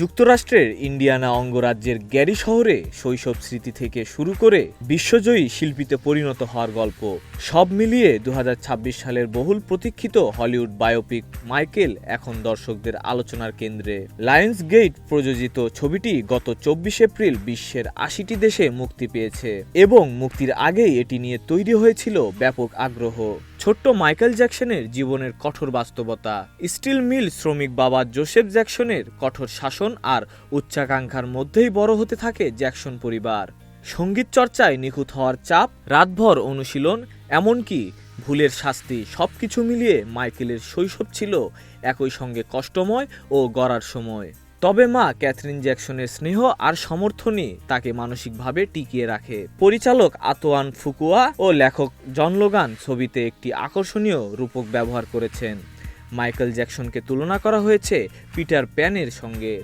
যুক্তরাষ্ট্রের ইন্ডিয়ানা অঙ্গরাজ্যের গ্যারি শহরে শৈশব স্মৃতি থেকে শুরু করে বিশ্বজয়ী শিল্পীতে পরিণত হওয়ার গল্প সব মিলিয়ে ২০২৬ সালের বহুল প্রতীক্ষিত হলিউড বায়োপিক মাইকেল এখন দর্শকদের আলোচনার কেন্দ্রে। লায়ন্স গেট প্রযোজিত ছবিটি গত ২৪ এপ্রিল বিশ্বের ৮০টি দেশে মুক্তি পেয়েছে এবং মুক্তির আগেই এটি নিয়ে তৈরি হয়েছিল ব্যাপক আগ্রহ। ছোট্ট মাইকেল জ্যাকসনের জীবনের কঠোর বাস্তবতা, স্টিল মিল শ্রমিক বাবা জোসেফ জ্যাকসনের কঠোর শাসন আর উচ্চাকাঙ্ক্ষার মধ্যেই বড় হতে থাকে জ্যাকসন পরিবার। সঙ্গীত চর্চায় নিখুঁত হওয়ার চাপ, রাতভর অনুশীলন, এমনকি ভুলের শাস্তি, সবকিছু মিলিয়ে মাইকেলের শৈশব ছিল একই সঙ্গে কষ্টময় ও গড়ার সময়। তবে মা ক্যাথরিন জ্যাকসনের স্নেহ আর সমর্থনই তাকে মানসিকভাবে টিকিয়ে রাখে। পরিচালক আতোয়ান ফুকুয়া ও লেখক জন লোগান ছবিতে একটি আকর্ষণীয় রূপক ব্যবহার করেছেন। মাইকেল জ্যাকসনকে তুলনা করা হয়েছে পিটার প্যানের সঙ্গে।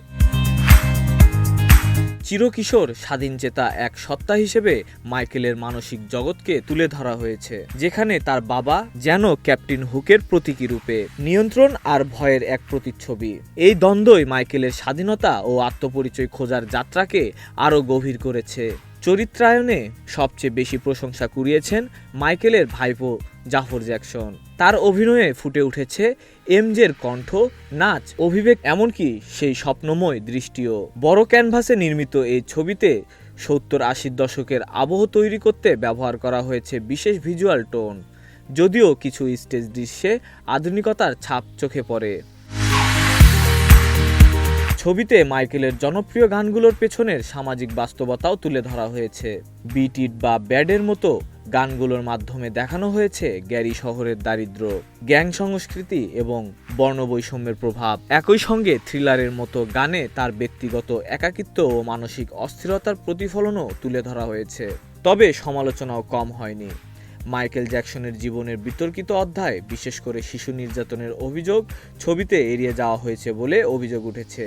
চিরকিশোর স্বাধীনচেতা এক সত্তা হিসেবে মাইকেলের মানসিক জগৎকে তুলে ধরা হয়েছে, যেখানে তার বাবা যেন ক্যাপ্টেন হুকের প্রতীকী রূপে, নিয়ন্ত্রণ আর ভয়ের এক প্রতিচ্ছবি। এই দ্বন্দ্বই মাইকেলের স্বাধীনতা ও আত্মপরিচয় খোঁজার যাত্রাকে আরও গভীর করেছে। চরিত্রায়নে সবচেয়ে বেশি প্রশংসা কুড়িয়েছেন মাইকেলের ভাইপো জাফর জ্যাকসন। তার অভিনয়ে ফুটে উঠেছে এমজের কণ্ঠ, নাচ, অভিব্যক্তি, এমনকি সেই স্বপ্নময় দৃষ্টিও। বড় ক্যানভাসে নির্মিত এই ছবিতে ৭০-৮০ দশকের আবহ তৈরি করতে ব্যবহার করা হয়েছে বিশেষ ভিজুয়াল টোন, যদিও কিছু স্টেজ দৃশ্যে আধুনিকতার ছাপ চোখে পড়ে। ছবিতে মাইকেলের জনপ্রিয় গানগুলোর পেছনের সামাজিক বাস্তবতাও তুলে ধরা হয়েছে। বিট ইট বা ব্যাডের মতো গানগুলোর মাধ্যমে দেখানো হয়েছে গ্যারি শহরের দারিদ্র্য, গ্যাং সংস্কৃতি এবং বর্ণবৈষম্যের প্রভাব। একই সঙ্গে থ্রিলারের মতো গানে তার ব্যক্তিগত একাকিত্ব ও মানসিক অস্থিরতার প্রতিফলনও তুলে ধরা হয়েছে। তবে সমালোচনাও কম হয়নি। মাইকেল জ্যাকসনের জীবনের বিতর্কিত অধ্যায়, বিশেষ করে শিশু নির্যাতনের অভিযোগ, ছবিতে এড়িয়ে যাওয়া হয়েছে বলে অভিযোগ উঠেছে।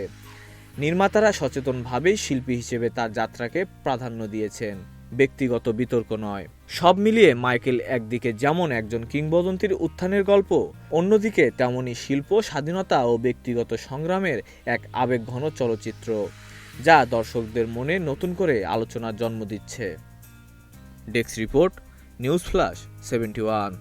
নির্মাতারা সচেতনভাবেই শিল্পী হিসেবে তার যাত্রাকে প্রাধান্য দিয়েছেন, ব্যক্তিগত বিতর্ক নয়। সব মিলিয়ে মাইকেল একদিকে যেমন একজন কিংবদন্তির উত্থানের গল্প, অন্যদিকে তেমনই শিল্প, স্বাধীনতা ও ব্যক্তিগত সংগ্রামের এক আবেগঘন চলচ্চিত্র, যা দর্শকদের মনে নতুন করে আলোচনার জন্ম দিচ্ছে। Desk report, news flash 71।